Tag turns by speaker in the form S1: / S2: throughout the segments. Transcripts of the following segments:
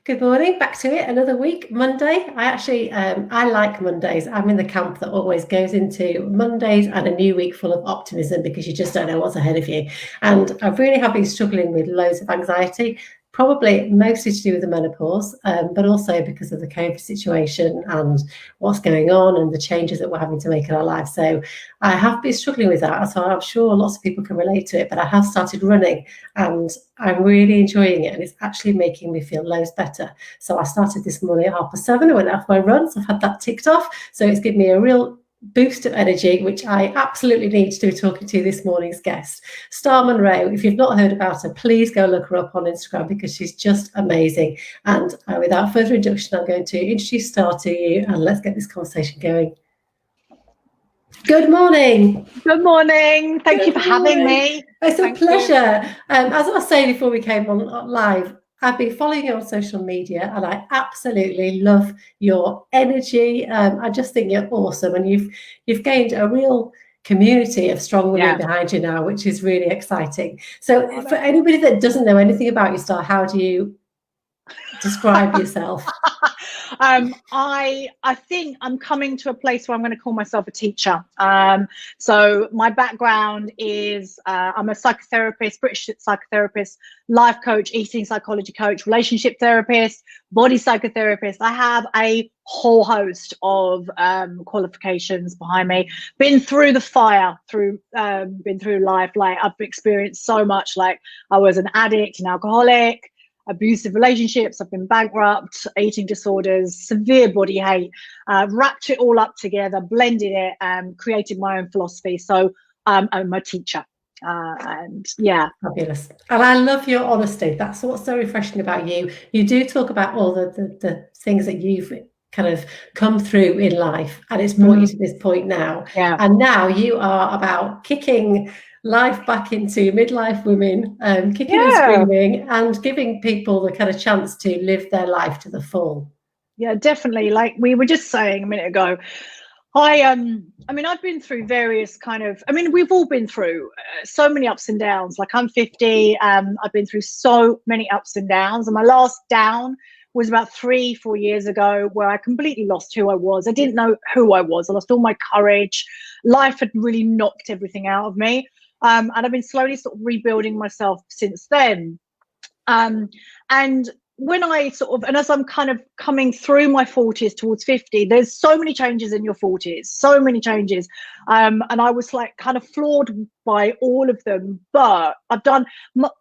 S1: Good morning. Back to it. Another week, Monday. I like Mondays. I'm in the camp that always goes into Mondays and a new week full of optimism because you just don't know what's ahead of you. And I really have been struggling with loads of anxiety, probably mostly to do with the menopause, but also because of the COVID situation and what's going on and the changes that we're having to make in our lives. So I have been struggling with that. So I'm sure lots of people can relate to it, but I have started running and I'm really enjoying it, and it's actually making me feel loads better. So I started this morning at 7:30. I went out for my run, so I've had that ticked off. So it's given me a real boost of energy, which I absolutely need to do talking to this morning's guest, Star Monroe. If you've not heard about her, please go look her up on Instagram because she's just amazing. And without further introduction, I'm going to introduce Star to you, and let's get this conversation going. Good morning.
S2: Good morning. Thank you for having me.
S1: It's a pleasure. As I was saying before we came on live, I've been following you on social media and I absolutely love your energy. I just think you're awesome, and you've gained a real community of strong women behind you now, which is really exciting. So for anybody that doesn't know anything about you, Star, how do you describe yourself?
S2: I think I'm coming to a place where I'm going to call myself a teacher. So my background is I'm a psychotherapist, British psychotherapist, life coach, eating psychology coach, relationship therapist, body psychotherapist. I have a whole host of qualifications behind me. Been through the fire, been through life. Like I've experienced so much. Like I was an addict, an alcoholic, abusive relationships, I've been bankrupt, eating disorders, severe body hate, wrapped it all up together, blended it, and created my own philosophy. So I'm a teacher. And yeah.
S1: Fabulous. And I love your honesty. That's what's so refreshing about you. You do talk about all the things that you've kind of come through in life, and it's brought you to this point now.
S2: Yeah.
S1: And now you are about kicking life back into midlife women, kicking and screaming and giving people the kind of chance to live their life to the full.
S2: Yeah, definitely. Like we were just saying a minute ago, I mean, I've been through various we've all been through so many ups and downs. Like I'm 50, I've been through so many ups and downs, and my last down was about 3-4 years ago, where I completely lost who I was. I didn't know who I was. I lost all my courage. Life had really knocked everything out of me. And I've been slowly sort of rebuilding myself since then. And when I and as I'm kind of coming through my 40s towards 50, there's so many changes in your 40s, so many changes. And I was like kind of floored by all of them. But I've done,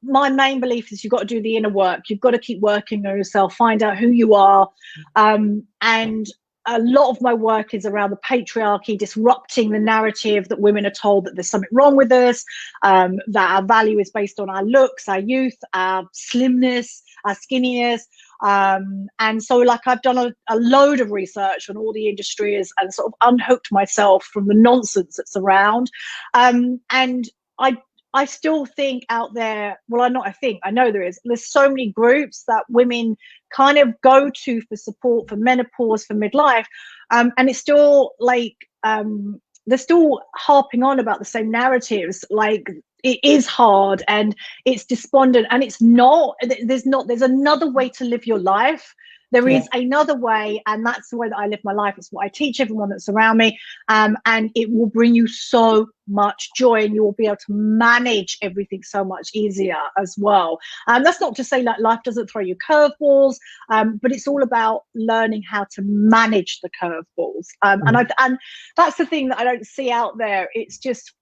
S2: my main belief is you've got to do the inner work. You've got to keep working on yourself, find out who you are. And a lot of my work is around the patriarchy, disrupting the narrative that women are told that there's something wrong with us, that our value is based on our looks, our youth, our slimness, our skinniness. And so like I've done a load of research on all the industries and sort of unhooked myself from the nonsense that's around. And I still think out there, I know there's so many groups that women kind of go to for support for menopause, for midlife. And it's still like, they're still harping on about the same narratives. Like it is hard and it's despondent, and it's not, there's another way to live your life. There is another way, and that's the way that I live my life. It's what I teach everyone that's around me, and it will bring you so much joy, and you will be able to manage everything so much easier as well. That's not to say that life doesn't throw you curveballs, but it's all about learning how to manage the curveballs. And that's the thing that I don't see out there. It's just,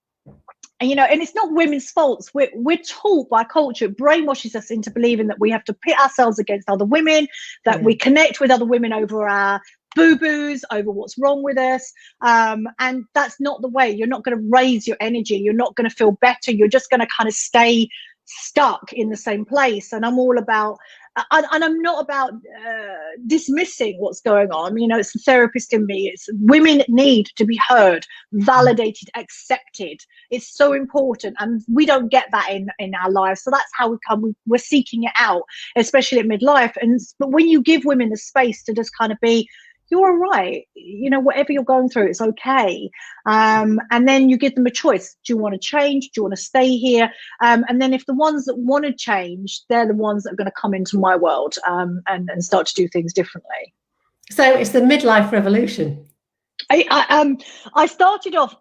S2: and it's not women's faults. We're taught by culture, brainwashes us into believing that we have to pit ourselves against other women, that we connect with other women over our boo-boos, over what's wrong with us. And that's not the way. You're not going to raise your energy. You're not going to feel better. You're just going to kind of stay stuck in the same place. And I'm all about, and I'm not about dismissing what's going on. It's the therapist in me. It's women need to be heard, validated, accepted. It's so important, and we don't get that in our lives. So that's how we're seeking it out, especially at midlife. But when you give women the space to just kind of be you're all right. You know, whatever you're going through, it's okay. And then you give them a choice. Do you want to change? Do you want to stay here? And then if the ones that want to change, they're the ones that are going to come into my world, and start to do things differently.
S1: So it's the midlife revolution.
S2: I started off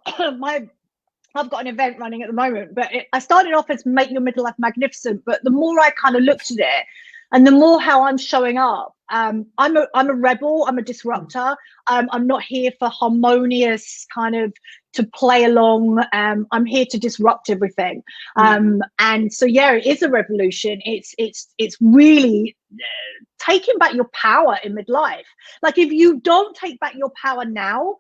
S2: I've got an event running at the moment, but I started off as Make Your Midlife Magnificent. But the more I kind of looked at it, and the more how I'm showing up, I'm a rebel. I'm a disruptor. I'm not here for harmonious kind of to play along. I'm here to disrupt everything. And so yeah, it is a revolution. It's really taking back your power in midlife. Like, if you don't take back your power now,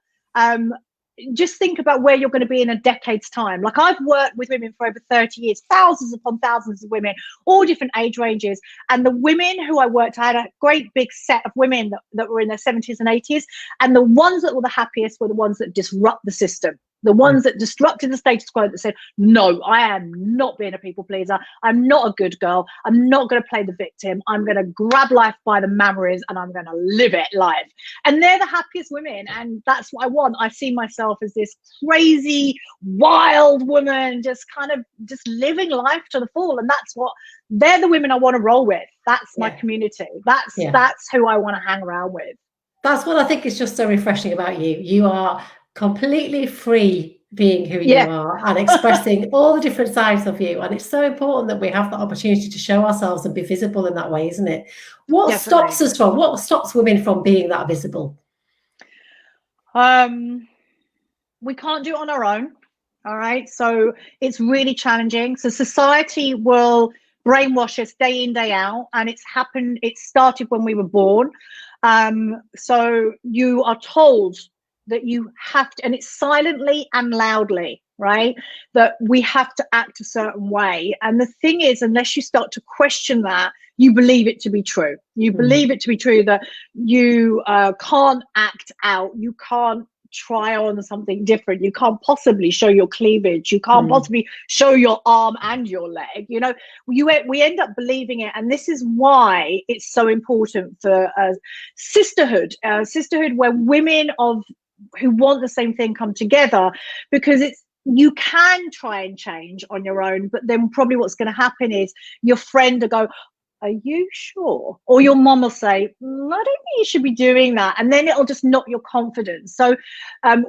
S2: just think about where you're going to be in a decade's time. Like, I've worked with women for over 30 years, thousands upon thousands of women, all different age ranges. And the women who I worked, I had a great big set of women that were in their 70s and 80s. And the ones that were the happiest were the ones that disrupt the system. The ones that disrupted the status quo, that said, no, I am not being a people pleaser. I'm not a good girl. I'm not going to play the victim. I'm going to grab life by the memories and I'm going to live it live. And they're the happiest women. And that's what I want. I see myself as this crazy, wild woman, just living life to the full. And they're the women I want to roll with. That's my community. That's who I want to hang around with.
S1: That's what I think is just so refreshing about you. You are completely free being who you are and expressing all the different sides of you. And it's so important that we have the opportunity to show ourselves and be visible in that way, isn't it? What stops women from being that visible?
S2: We can't do it on our own. All right. So it's really challenging. So society will brainwash us day in, day out. And it started when we were born. So you are told that you have to, and it's silently and loudly, right, that we have to act a certain way. And the thing is, unless you start to question that, you believe it to be true. You believe it to be true that you can't act out. You can't try on something different. You can't possibly show your cleavage. You can't possibly show your arm and your leg. You know, we end up believing it. And this is why it's so important for sisterhood where women who want the same thing come together, because you can try and change on your own, but then probably what's going to happen is your friend will go, are you sure? Or your mom will say, I don't think you should be doing that. And then it'll just knock your confidence. So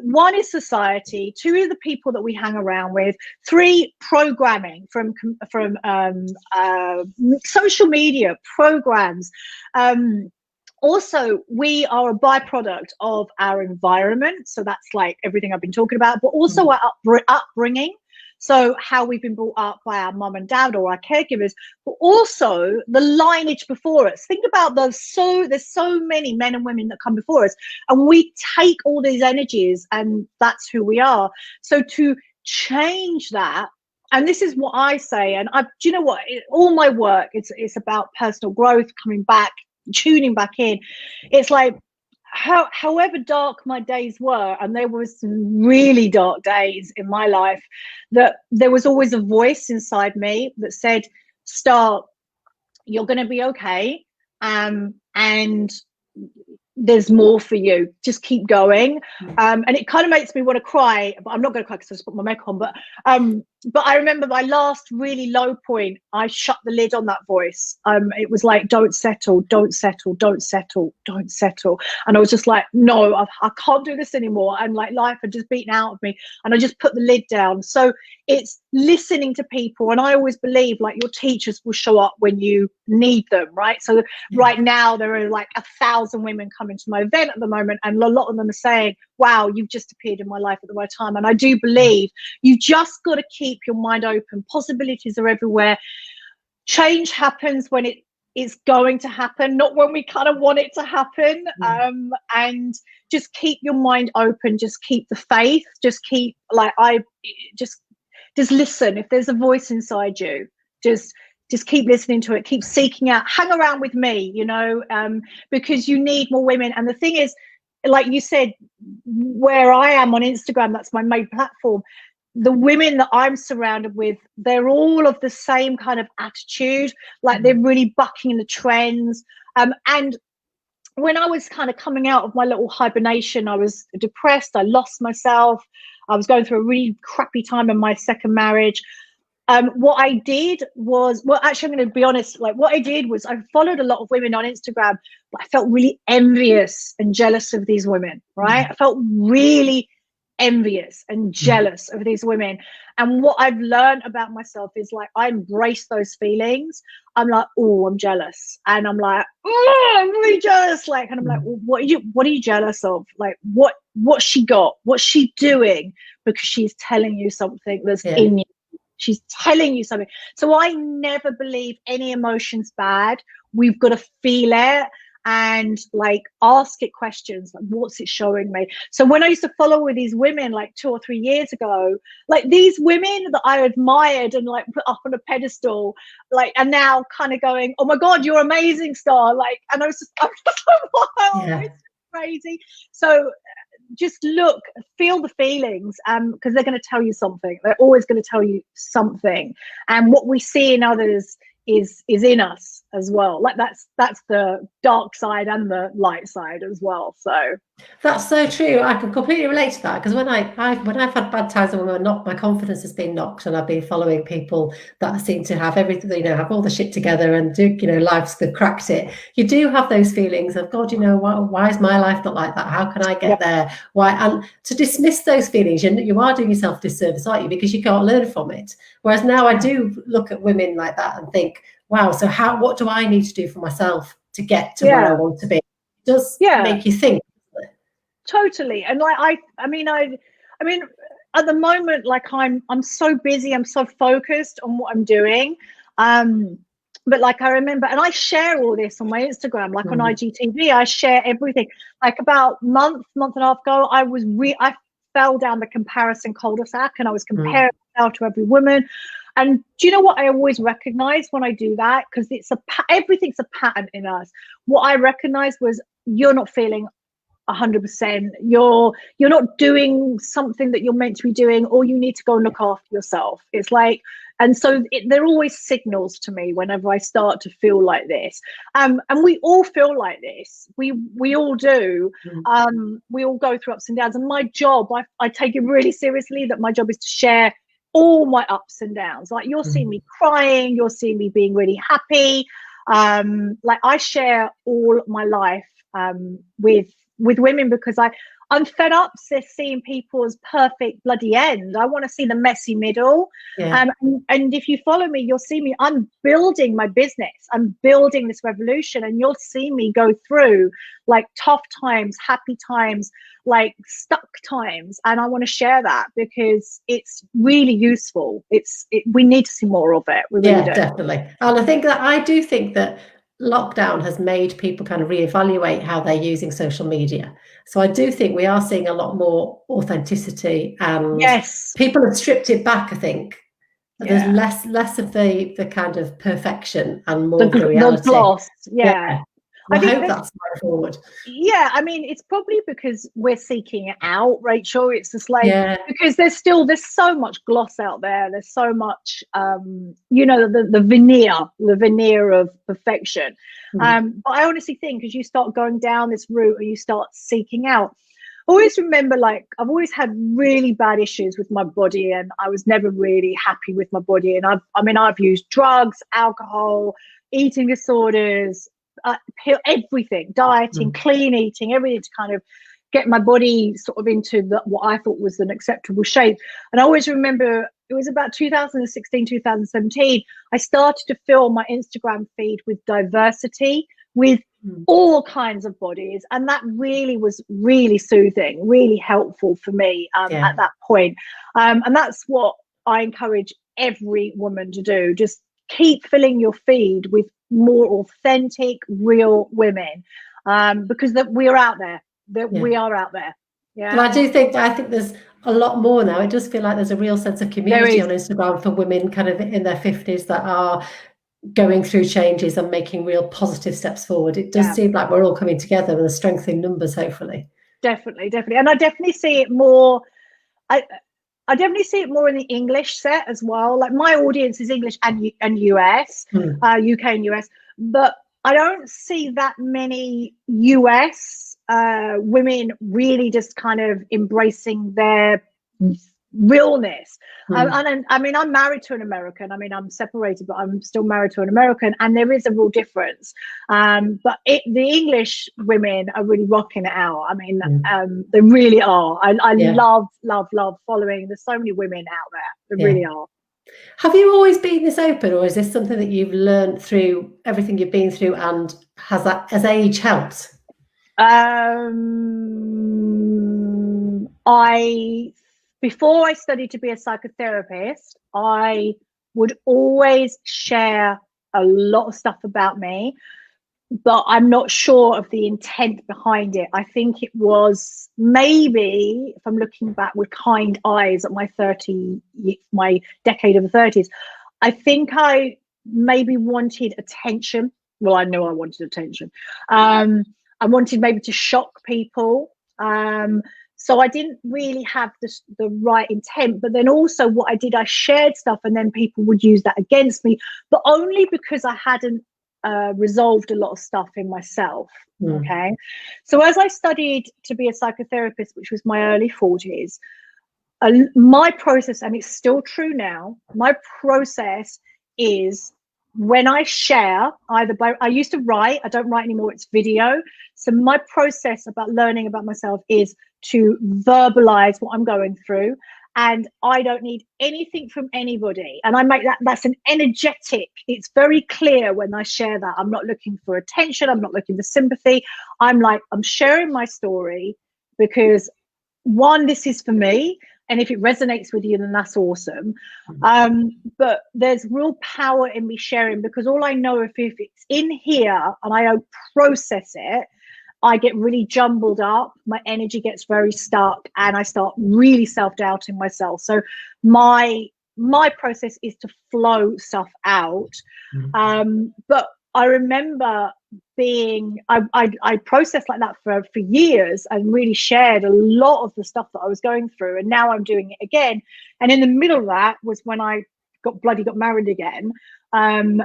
S2: one is society, two are the people that we hang around with, three, programming from social media programs. Also, we are a byproduct of our environment. So that's like everything I've been talking about, but also our upbringing. So how we've been brought up by our mum and dad or our caregivers, but also the lineage before us. Think about there's so many men and women that come before us, and we take all these energies and that's who we are. So to change that, and this is what I say, and do you know what? All my work, it's about personal growth, coming back, tuning back in. It's like, however dark my days were, and there was some really dark days in my life, that there was always a voice inside me that said, Star, you're going to be okay, and there's more for you, just keep going. And it kind of makes me want to cry, but I'm not going to cry because I just put my makeup on. But I remember my last really low point, I shut the lid on that voice. It was like, don't settle, don't settle, don't settle, don't settle. And I was just like, no, I can't do this anymore. And like life had just beaten out of me, and I just put the lid down. So it's listening to people. And I always believe like your teachers will show up when you need them, right? So right now there are like 1,000 women coming to my event at the moment, and a lot of them are saying, wow, you've just appeared in my life at the right time. And I do believe you just got to keep your mind open. Possibilities are everywhere. Change happens when it is going to happen, not when we kind of want it to happen. And just keep your mind open, just keep the faith, just keep just listen. If there's a voice inside you, just keep listening to it, keep seeking out, hang around with me, you know, because you need more women. And the thing is, like you said, where I am on Instagram, that's my main platform, the women that I'm surrounded with, they're all of the same kind of attitude, like they're really bucking the trends. And when I was kind of coming out of my little hibernation, I was depressed. I lost myself. I was going through a really crappy time in my second marriage. What I did was, well, actually, I'm going to be honest. Like, what I did was, I followed a lot of women on Instagram, but I felt really envious and jealous of these women. Right? I felt really envious and jealous of these women. And what I've learned about myself is, like, I embrace those feelings. I'm like, oh, I'm jealous, and I'm like, oh, I'm really jealous. Like, and I'm like, well, what are you jealous of? Like, what's she got? What's she doing? Because she's telling you something that's in you. She's telling you something. So I never believe any emotion's bad. We've got to feel it and, like, ask it questions, like, what's it showing me? So when I used to follow with these women like 2 or 3 years ago, like, these women that I admired and, like, put up on a pedestal, like, are now kind of going, oh my God, you're amazing, Star. Like, and I was just like, wow, it's crazy. So just look, feel the feelings, because they're going to tell you something. They're always going to tell you something, and what we see in others is in us as well. Like, that's the dark side and the light side as well. So
S1: that's so true. I can completely relate to that, because when I've had bad times and when my confidence has been knocked, and I've been following people that seem to have everything, have all the shit together and do, they've cracked it. You do have those feelings of, God, why is my life not like that? How can I get there? Why? And to dismiss those feelings, you are doing yourself a disservice, aren't you? Because you can't learn from it. Whereas now I do look at women like that and think, wow, so what do I need to do for myself to get to where I want to be? It does make you think.
S2: Totally. And, like, I mean at the moment, like, I'm so busy, I'm so focused on what I'm doing, but, like, I remember, and I share all this on my Instagram, like on IGTV, I share everything. Like, about month and a half ago, I fell down the comparison cul-de-sac, and I was comparing myself to every woman. And do you know what I always recognize when I do that? Because everything's a pattern in us. What I recognized was, you're not feeling 100%. You're not doing something that you're meant to be doing, or you need to go and look after yourself. It's like, and so they're always signals to me whenever I start to feel like this. And we all feel like this. We all do. We all go through ups and downs. And my job, I take it really seriously, that my job is to share all my ups and downs. Like, you'll see me crying, you'll see me being really happy. Like, I share all my life with women, because I'm fed up seeing people's perfect bloody end. I want to see the messy middle. And if you follow me, you'll see me. I'm building my business. I'm building this revolution, and you'll see me go through, like, tough times, happy times, like, stuck times. And I want to share that because it's really useful. We need to see more of it. We really do.
S1: Definitely. And I do think that lockdown has made people kind of reevaluate how they're using social media. So I do think we are seeing a lot more authenticity, and people have stripped it back. I think there's less of the kind of perfection and more of the reality.
S2: The gloss.
S1: I hope that's my forward.
S2: I mean, it's probably because we're seeking it out, Rachel. It's just like, because there's so much gloss out there. There's so much, the veneer of perfection. But I honestly think, as you start going down this route, or you start seeking out, always remember, like, I've always had really bad issues with my body, and I was never really happy with my body. And I've used drugs, alcohol, eating disorders, everything, dieting, clean eating, everything, to kind of get my body sort of into what I thought was an acceptable shape. And I always remember, it was about 2016, 2017, I started to fill my Instagram feed with diversity, with all kinds of bodies. And that really was really soothing, really helpful for me at that point. And that's what I encourage every woman to do. Just keep filling your feed with more authentic, real women, because we're out there. We are out there.
S1: And I think there's a lot more now. It does feel like there's a real sense of community on Instagram for women kind of in their 50s that are going through changes and making real positive steps forward. It does seem like we're all coming together with a strength in numbers, hopefully. Definitely.
S2: And I definitely see it more. I definitely see it more in the English set as well. Like, my audience is English and US, UK and US. But I don't see that many US women really just kind of embracing their realness. And I mean, I'm married to an American. I mean, I'm separated, but I'm still married to an American, and there is a real difference. But the English women are really rocking it out. I mean, they really are. I love following. There's so many women out there. There really are.
S1: Have you always been this open, or is this something that you've learned through everything you've been through, and has age helped?
S2: Before I studied to be a psychotherapist, I would always share a lot of stuff about me, but I'm not sure of the intent behind it. I think it was maybe, if I'm looking back with kind eyes at my decade of the 30s, I think I maybe wanted attention. Well, I know I wanted attention. I wanted maybe to shock people. So I didn't really have the right intent. But then also what I did, I shared stuff, and then people would use that against me, but only because I hadn't resolved a lot of stuff in myself. Okay. So as I studied to be a psychotherapist, which was my early 40s, my process, and it's still true now, my process is, when I share, I used to write, I don't write anymore, it's video. So my process about learning about myself is to verbalize what I'm going through, and I don't need anything from anybody. And I make that's an energetic, it's very clear when I share that. I'm not looking for attention, I'm not looking for sympathy. I'm sharing my story because, one, this is for me, and if it resonates with you, then that's awesome. But there's real power in me sharing, because all I know, if it's in here and I don't process it, I get really jumbled up, my energy gets very stuck, and I start really self-doubting myself. So my process is to flow stuff out. But I remember I processed like that for years, and really shared a lot of the stuff that I was going through, and now I'm doing it again. And in the middle of that was when I got married again, and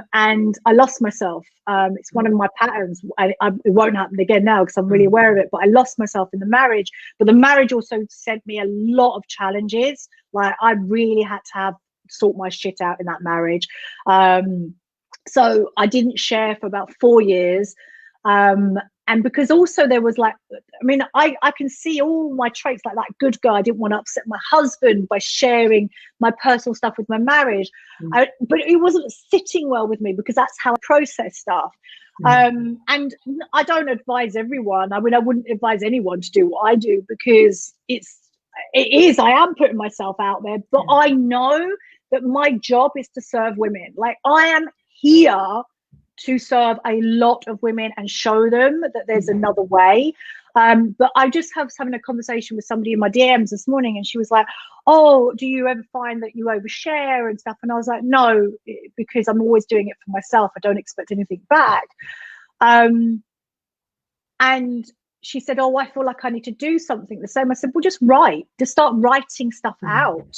S2: I lost myself. It's one of my patterns. It won't happen again now because I'm really aware of it, but I lost myself in the marriage. But the marriage also sent me a lot of challenges. Like, I really had to sort my shit out in that marriage. So I didn't share for about 4 years. And because also there was I can see all my traits, like that good guy. I didn't want to upset my husband by sharing my personal stuff with my marriage. But it wasn't sitting well with me, because that's how I process stuff. And I don't advise everyone. I mean, I wouldn't advise anyone to do what I do, because I am putting myself out there, but I know that my job is to serve women. Like, I am here to serve a lot of women and show them that there's another way. But I just was having a conversation with somebody in my DMs this morning, and she was like, oh, do you ever find that you overshare and stuff? And I was like, no, because I'm always doing it for myself. I don't expect anything back. And she said, oh, I feel like I need to do something the same. I said, well, just start writing stuff out.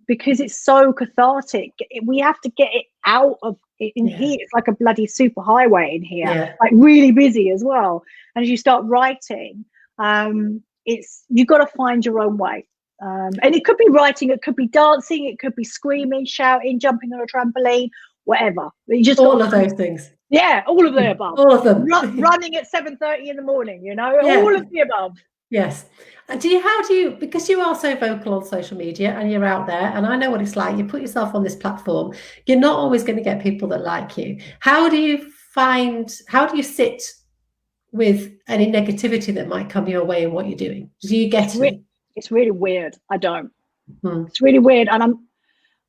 S2: Because it's so cathartic. We have to get it out of it in here. It's like a bloody super highway in here, like really busy as well. And as you start writing, you've got to find your own way. And it could be writing, it could be dancing, it could be screaming, shouting, jumping on a trampoline, whatever. You just
S1: all of those things.
S2: Yeah, all of the above.
S1: All of them.
S2: Running at 7:30 in the morning, all of the above.
S1: Yes. And how do you, because you are so vocal on social media and you're out there, and I know what it's like, you put yourself on this platform, you're not always going to get people that like you. How do you sit with any negativity that might come your way in what you're doing? Do you get it?
S2: It's really weird. I don't. It's really weird. And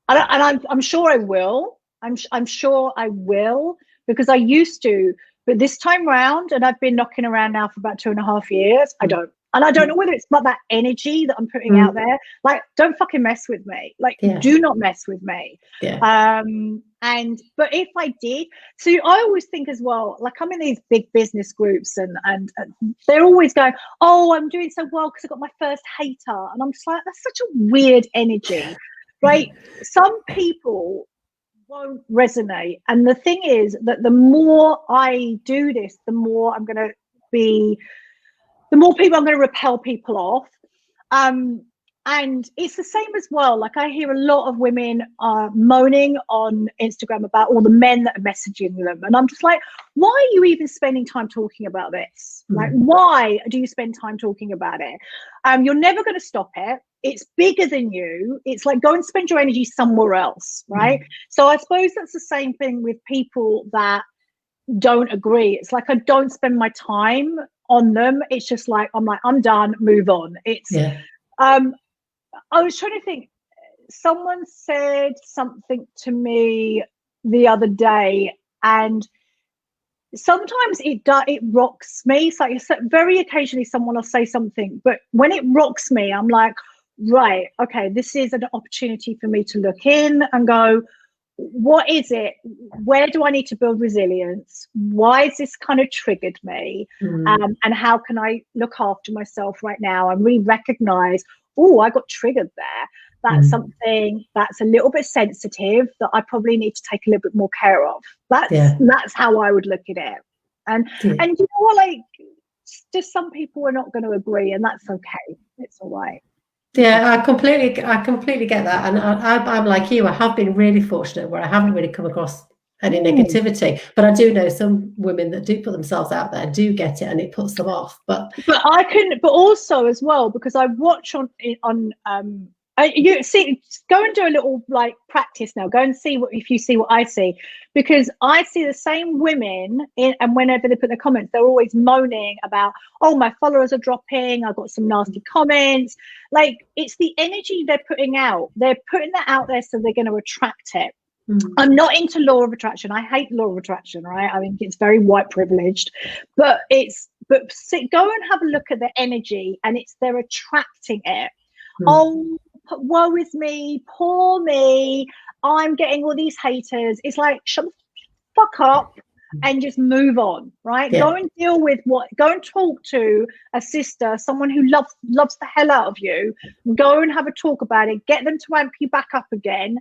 S2: I'm sure I will. I'm sure I will, because I used to, but this time round, and I've been knocking around now for about 2.5 years, I don't. And I don't know whether it's about that energy that I'm putting out there. Like, don't fucking mess with me. Like, do not mess with me. But if I did, so I always think as well, like, I'm in these big business groups, and they're always going, oh, I'm doing so well because I got my first hater. And I'm just like, that's such a weird energy, right? Some people won't resonate. And the thing is that the more I do this, the more people I'm going to repel people off. And it's the same as well. Like, I hear a lot of women moaning on Instagram about all the men that are messaging them. And I'm just like, why are you even spending time talking about this? Like, why do you spend time talking about it? You're never going to stop it. It's bigger than you. It's like, go and spend your energy somewhere else, right? So I suppose that's the same thing with people that don't agree. It's like, I don't spend my time on them. It's just like, I'm done, move on. I was trying to think, someone said something to me the other day, and sometimes it rocks me. It's like, very occasionally someone will say something, but when it rocks me, I'm like, right, okay, this is an opportunity for me to look in and go, what is it? Where do I need to build resilience? Why has this kind of triggered me? And how can I look after myself right now and really recognize, oh, I got triggered there. That's something that's a little bit sensitive that I probably need to take a little bit more care of. That's how I would look at it. And you know what, like, just some people are not going to agree, and that's okay. It's all right.
S1: Yeah, I completely get that, and I'm like you. I have been really fortunate where I haven't really come across any negativity, but I do know some women that do put themselves out there, do get it, and it puts them off. But
S2: also as well, because I watch on you see, go and do a little like practice now. Go and see if you see what I see, because I see the same women and whenever they put their comments, they're always moaning about, oh, my followers are dropping, I got some nasty comments. Like, it's the energy they're putting out. They're putting that out there so they're going to attract it. I'm not into law of attraction. I hate law of attraction, right? I mean, it's very white privileged, but go and have a look at the energy, and they're attracting it. Oh, woe is me, poor me, I'm getting all these haters. It's like, shut the fuck up and just move on, right? Go and deal with go and talk to a sister, someone who loves the hell out of you. Go and have a talk about it, get them to amp you back up again,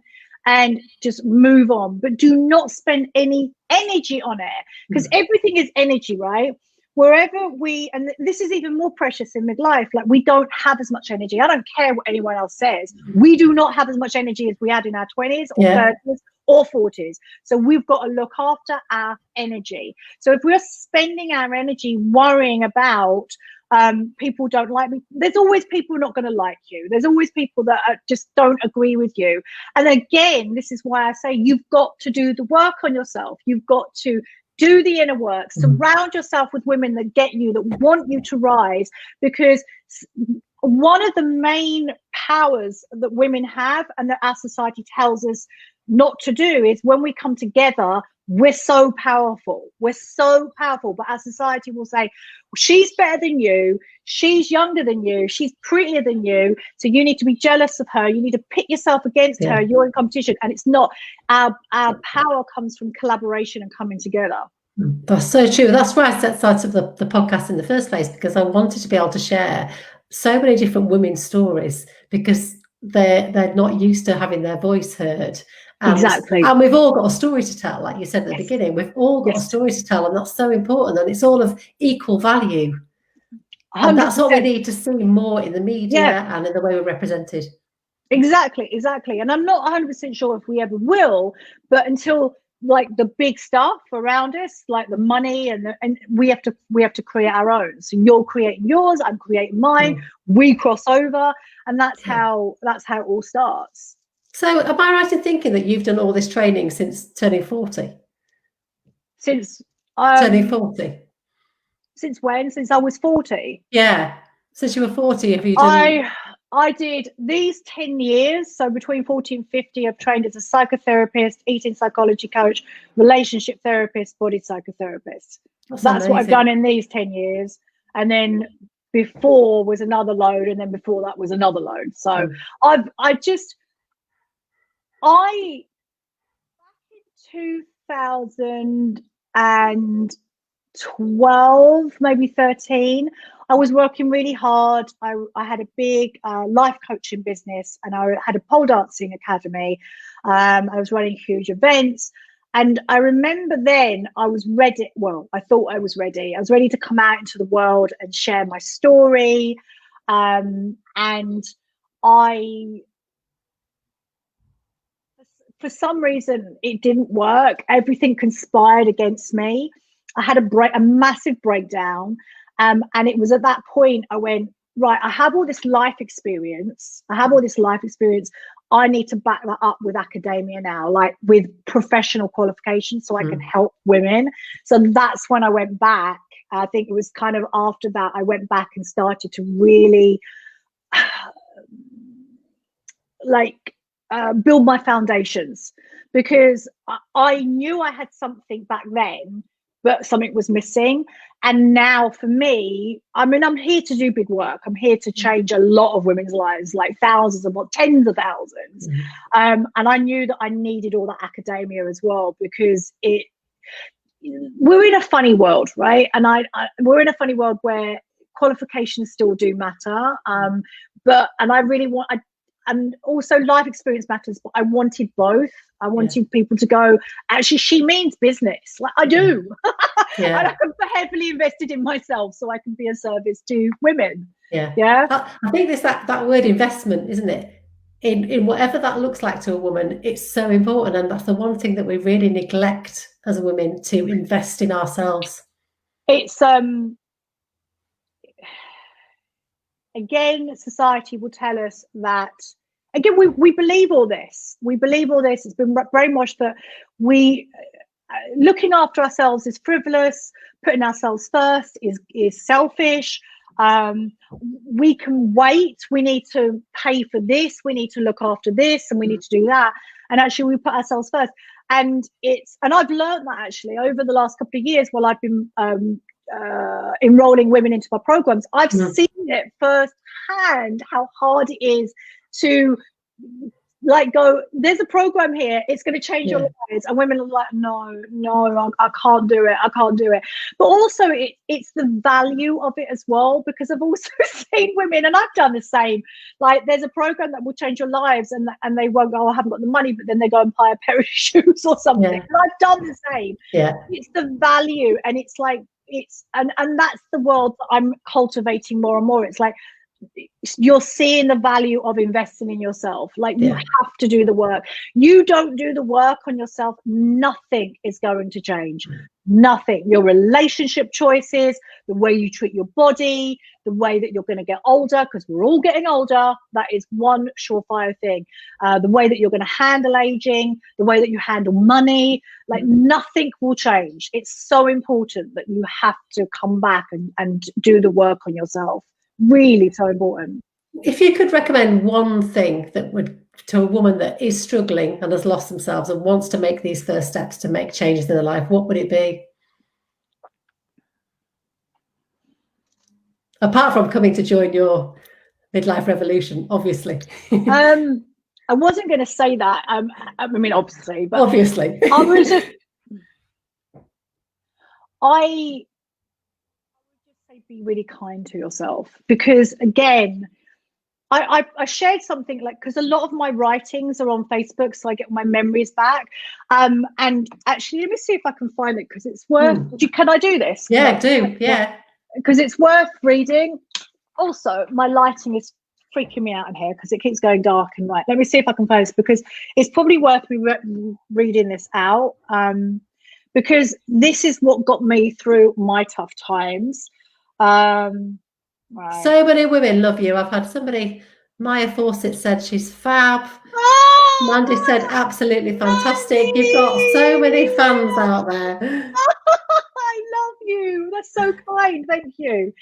S2: and just move on. But do not spend any energy on it, because everything is energy, right? Wherever and this is even more precious in midlife, like, we don't have as much energy. I don't care what anyone else says. We do not have as much energy as we had in our 20s or 30s or 40s. So we've got to look after our energy. So if we're spending our energy worrying about people don't like me, there's always people not going to like you. There's always people that just don't agree with you. And again, this is why I say you've got to do the work on yourself. You've got to do the inner work. Surround yourself with women that get you, that want you to rise, because one of the main powers that women have and that our society tells us not to do is, when we come together, we're so powerful. We're so powerful. But our society will say, she's better than you, she's younger than you, she's prettier than you, so you need to be jealous of her, you need to pit yourself against her, you're in competition. And it's not. Our power comes from collaboration and coming together.
S1: That's so true. That's why I set aside the podcast in the first place, because I wanted to be able to share so many different women's stories, because they're not used to having their voice heard.
S2: Exactly.
S1: And we've all got a story to tell, like you said at the beginning. We've all got a story to tell, and that's so important. And it's all of equal value. 100%. And that's what we need to see more in the media and in the way we're represented.
S2: Exactly. And I'm not 100% sure if we ever will, but until, like, the big stuff around us, like the money, and we have to create our own. So you're creating yours, I'm creating mine. We cross over, and that's how it all starts.
S1: So am I right in thinking that you've done all this training since turning 40?
S2: Since
S1: turning 40?
S2: Since when? Since I was 40?
S1: Yeah. Since you were 40, have you done...
S2: I did these 10 years. So between 40 and 50, I've trained as a psychotherapist, eating psychology coach, relationship therapist, body psychotherapist. That's what I've done in these 10 years. And then before was another load. And then before that was another load. So back in 2012, maybe 13, I was working really hard. I had a big life coaching business, and I had a pole dancing academy. I was running huge events. And I remember then I was ready. Well, I thought I was ready. I was ready to come out into the world and share my story. And for some reason, it didn't work. Everything conspired against me. I had a massive breakdown. And it was at that point I went, right, I have all this life experience. I need to back that up with academia now, like with professional qualifications, so I can help women. So that's when I went back. I think it was kind of after that I went back and started to really build my foundations, because I knew I had something back then, but something was missing. And now for me, I mean, I'm here to do big work. I'm here to change a lot of women's lives, like thousands of, tens of thousands. And I knew that I needed all that academia as well, because we're in a funny world, right? And we're in a funny world where qualifications still do matter. And I really want, and also life experience matters, but I wanted both. I wanted people to go, actually, she means business. Like I do. And I'm heavily invested in myself so I can be a service to women.
S1: I think there's that word investment, isn't it? In whatever that looks like to a woman, it's so important. And that's the one thing that we really neglect as women, to invest in ourselves.
S2: It's again, society will tell us that, again, we believe all this. It's been very much that looking after ourselves is frivolous, putting ourselves first is selfish. We can wait, we need to pay for this, we need to look after this, and we need to do that. And actually we put ourselves first. And I've learned that actually over the last couple of years while I've been enrolling women into my programs. I've seen it firsthand how hard it is to go, there's a program here, it's going to change your lives, and women are like, no, I can't do it. But also it's the value of it as well, because I've also seen women, and I've done the same, like there's a program that will change your lives, and they won't go, I haven't got the money, but then they go and buy a pair of shoes or something. And I've done the same. It's the value, and it's like and that's the world that I'm cultivating more and more. It's like you're seeing the value of investing in yourself. Like you have to do the work. You don't do the work on yourself, nothing is going to change. Nothing. Your relationship choices, the way you treat your body, the way that you're going to get older, because we're all getting older, that is one surefire thing. The way that you're going to handle aging, the way that you handle money, like nothing will change. It's so important that you have to come back and do the work on yourself. Really so important.
S1: If you could recommend one thing that would, to a woman that is struggling and has lost themselves and wants to make these first steps to make changes in their life, what would it be? Apart from coming to join your midlife revolution, obviously.
S2: I wasn't going to say that. I mean, obviously, but
S1: obviously,
S2: I was just. I would just say be really kind to yourself, because again, I shared something like, because a lot of my writings are on Facebook, so I get my memories back. And actually, let me see if I can find it, because it's worth. Can I do this?
S1: Yeah, do. Yeah.
S2: Because it's worth reading. Also, my lighting is freaking me out in here because it keeps going dark and light. Let me see if I can find this, because it's probably worth me reading this out. Because this is what got me through my tough times. Right.
S1: So many women love you. I've had somebody, Maya Fawcett said she's fab. Mandy said absolutely fantastic. You've got so many fans out there.
S2: I love you. That's so kind. Thank you.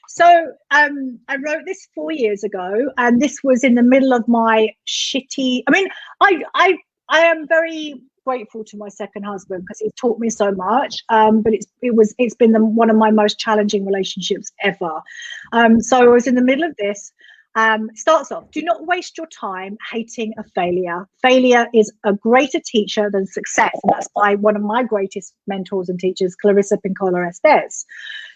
S2: So I wrote this 4 years ago, and this was in the middle of my shitty. I mean, I am very grateful to my second husband because he's taught me so much. But it's been one of my most challenging relationships ever. So I was in the middle of this. Starts off, do not waste your time hating a failure. Failure is a greater teacher than success. And that's by one of my greatest mentors and teachers, Clarissa Pinkola Estes.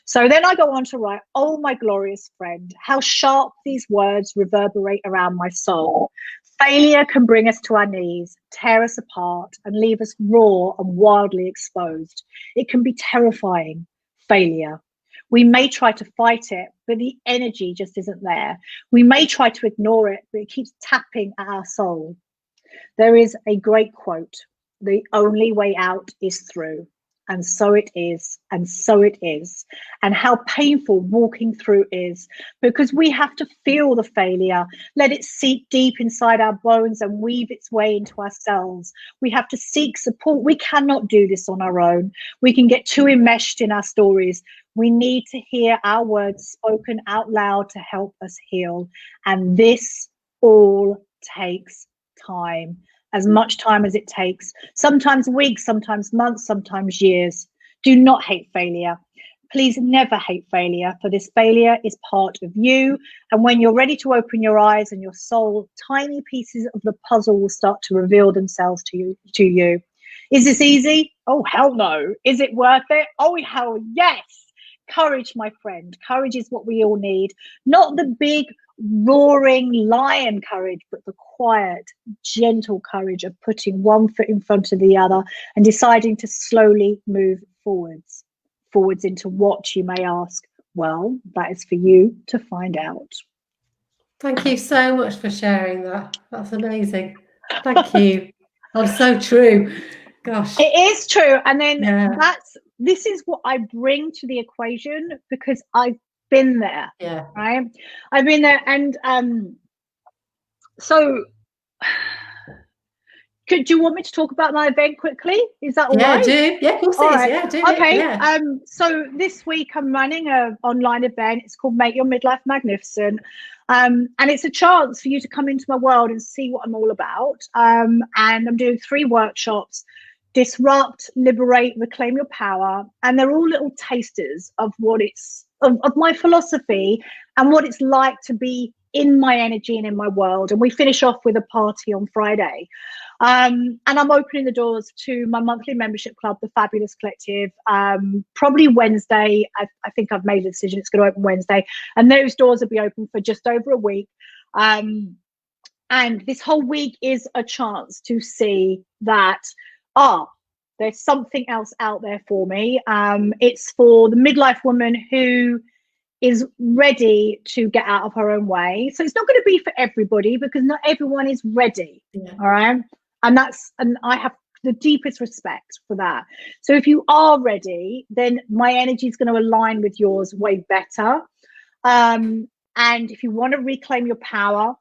S2: So then I go on to write, oh, my glorious friend, how sharp these words reverberate around my soul. Failure can bring us to our knees, tear us apart, and leave us raw and wildly exposed. It can be terrifying, failure. We may try to fight it, but the energy just isn't there. We may try to ignore it, but it keeps tapping at our soul. There is a great quote: the only way out is through. And so it is, and so it is. And how painful walking through is, because we have to feel the failure, let it seep deep inside our bones and weave its way into ourselves. We have to seek support. We cannot do this on our own. We can get too enmeshed in our stories. We need to hear our words spoken out loud to help us heal. And this all takes time. As much time as it takes, sometimes weeks, sometimes months, sometimes years. Do not hate failure. Please never hate failure, for this failure is part of you. And when you're ready to open your eyes and your soul, tiny pieces of the puzzle will start to reveal themselves to you. Is this easy? Oh, hell no. Is it worth it? Oh, hell yes. Courage, my friend. Courage is what we all need. Not the big, roaring lion courage, but the quiet, gentle courage of putting one foot in front of the other and deciding to slowly move forwards into what, you may ask. Well, that is for you to find out.
S1: Thank you so much for sharing that. That's amazing. Thank you. Oh, so true. Gosh.
S2: It is true. And then this is what I bring to the equation, because I've been there.
S1: Yeah.
S2: Right. I've been there. And so do you want me to talk about my event quickly? Is that all right?
S1: Yeah, do. Yeah, of course
S2: all
S1: it is.
S2: right.
S1: Yeah, do.
S2: Okay.
S1: Yeah.
S2: So this week I'm running an online event. It's called Make Your Midlife Magnificent. And it's a chance for you to come into my world and see what I'm all about. And I'm doing 3 workshops: disrupt, liberate, reclaim your power. And they're all little tasters of what it's of my philosophy and what it's like to be in my energy and in my world. And we finish off with a party on Friday. And I'm opening the doors to my monthly membership club, the Fabulous Collective, probably Wednesday. I think I've made a decision. It's going to open Wednesday. And those doors will be open for just over a week. And this whole week is a chance to see that, there's something else out there for me. It's for the midlife woman who is ready to get out of her own way. So it's not going to be for everybody, because not everyone is ready. Yeah. All right. And I have the deepest respect for that. So if you are ready, then my energy is going to align with yours way better. And if you want to reclaim your power,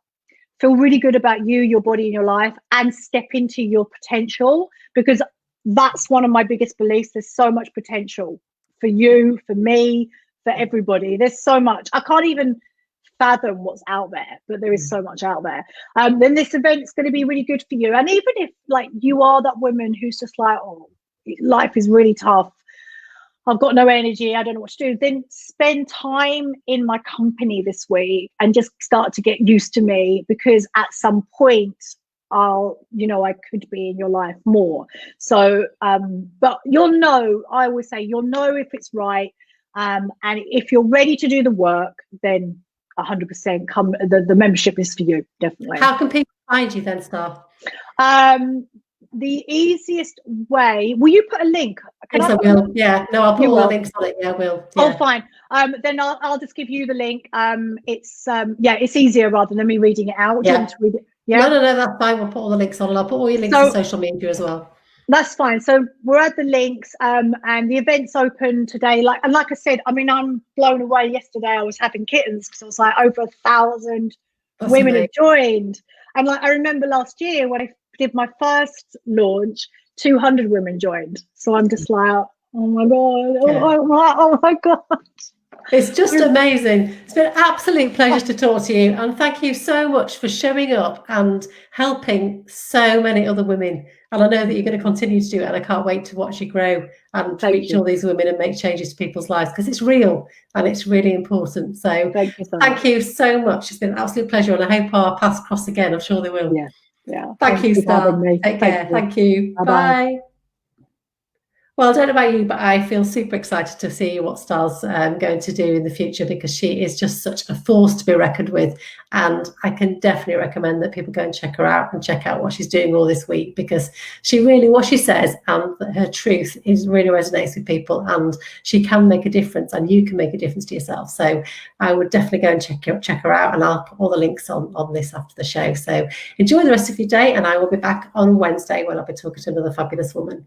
S2: feel really good about you, your body, and your life, and step into your potential, because that's one of my biggest beliefs. There's so much potential for you, for me, for everybody. There's so much. I can't even fathom what's out there, but there is so much out there. Then this event's going to be really good for you. And even if, like, you are that woman who's just like, oh, life is really tough, I've got no energy, I don't know what to do, then spend time in my company this week and just start to get used to me, because at some point I could be in your life more. So, but you'll know, I always say, you'll know if it's right. And if you're ready to do the work, then 100% come. The membership is for you, definitely.
S1: How can people find you then, Star?
S2: The easiest way, will you put a link?
S1: Yes, I will. Yeah, no, I'll put all the links on it. Yeah, I will. Yeah.
S2: Oh, fine. Then I'll just give you the link. It's easier rather than me reading it out. Do you want to read it? Yeah.
S1: No, that's fine. We'll put all the links on, and I'll put all your links to social media as well.
S2: That's fine. So we're at the links, and the event's open today. Like I said, I mean, I'm blown away. Yesterday I was having kittens, because I was like, over 1,000 women have joined. And like, I remember last year when I did my first launch, 200 women joined. So I'm just like, oh my God, oh my God.
S1: It's just amazing. It's been an absolute pleasure to talk to you, and thank you so much for showing up and helping so many other women. And I know that you're going to continue to do it, and I can't wait to watch you grow and reach all these women and make changes to people's lives, because it's real and it's really important. So thank you so much. It's been an absolute pleasure, and I hope our paths cross again. I'm sure they will.
S2: Yeah.
S1: Thank you, Star. Take care. Thank you. Bye. Well, I don't know about you, but I feel super excited to see what Star's going to do in the future, because she is just such a force to be reckoned with. And I can definitely recommend that people go and check her out and check out what she's doing all this week, because she really, what she says and her truth is really resonates with people, and she can make a difference, and you can make a difference to yourself. So I would definitely go and check her out, and I'll put all the links on this after the show. So enjoy the rest of your day, and I will be back on Wednesday when I'll be talking to another fabulous woman.